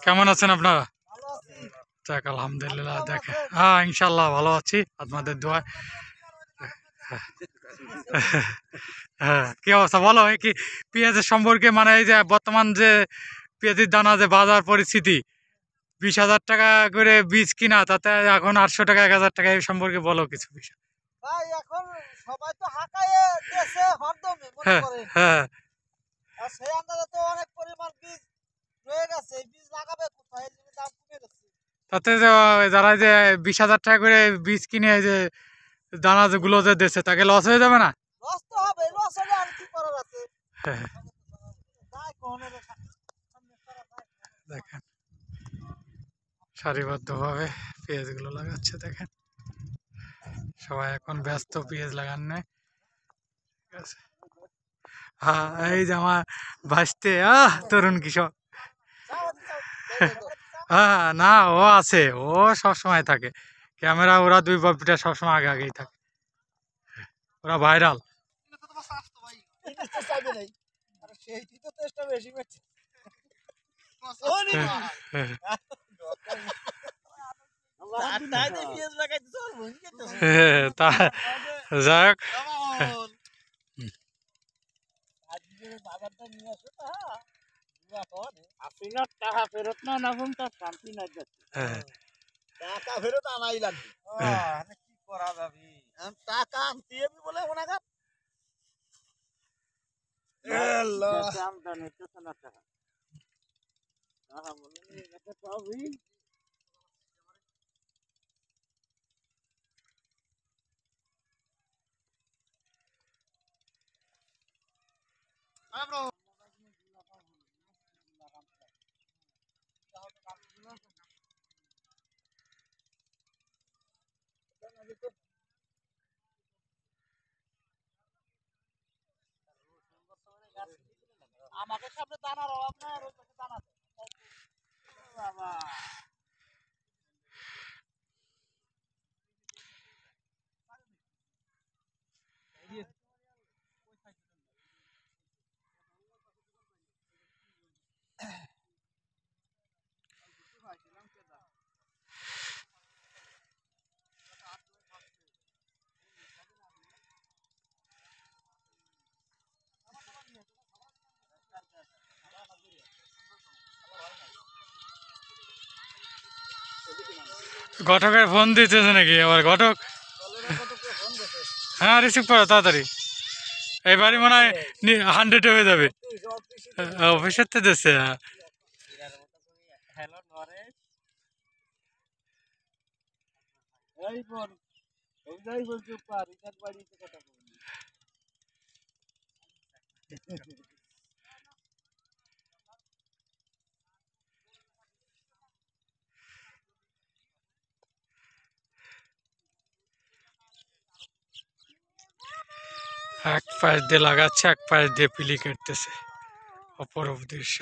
কেমন আছেন আপনারা? যাক আলহামদুলিল্লাহ। দেখে হ্যাঁ ইনশাল্লাহ ভালো আছি আপনাদের দোয়া। হ্যাঁ কি অবস্থা বলো, এই কি পেঁয়াজের সম্পর্কে, মানে এই যে বর্তমান যে পেঁয়াজের দানা যে বাজার পরিস্থিতি, 20,000 টাকা করে বীজ কিনা, তাতে এখন 800 টাকা 1,000 টাকা, এই সম্পর্কে বলো কিছু বিষয়। ভাই এখন সবাই তো হাঁকায়ে দেশে হরদমে মনে হ্যাঁ করেন, হ্যাঁ আর সেই আন্দাজে তো অনেক পরিমাণ বীজ রয়ে গেছে, এই বীজ লাগাবে কোথায়, এই জন্য দাম কমে গেছে। তাতে যে যারা যে 20,000 টাকা করে বীজ কিনে এই যে দানা যেগুলো যে দিচ্ছে, তাকে লস হয়ে যাবে না? লস তো হবে, লস হলে আর কি করার আছে। হ্যাঁ, তাই কোনের সামনে করা যায়। দেখেন সারিবদ্ধভাবে পেঁয়াজগুলো লাগাচ্ছে, দেখেন সবাই এখন ব্যস্ত পেঁয়াজ লাগানো। ঠিক আছে, হ্যাঁ এই যে আমার ভাসতে তরুণ কৃষক। হ্যাঁ না ও আছে, ও সব সময় থাকে ক্যামেরা, ওরা দুই বাপিটা সবসময় আগে আগেই থাকে, ওরা ভাইরাল। সেইটি তো চেষ্টা বেশি করছে। তা যাক, বাজারটা নিয়ে আসো টাকা ফেরত না না তার শান্তি নাই, টাকা ফেরত আনাই লাগবে। কি করা যাবে, টাকা আনতে আমি বলে মনে কর আমদানি তো না টাকা বলে পাবি। আমাকে সামনে দানার অভাব নাই, আর ওই পাশে দানা বাবা। ঘটকের ফোন দিতেছে নাকি আবার ঘটক? হ্যাঁ রিসিভ করো তাড়াতাড়ি, এবারই মনে হয় 100 হয়ে যাবে। অফিসের তো দিচ্ছে। এক পাশ দিয়ে লাগাচ্ছে, এক পাশ দিয়ে পিলি কাটতেছে, অপরূপ দৃশ্য।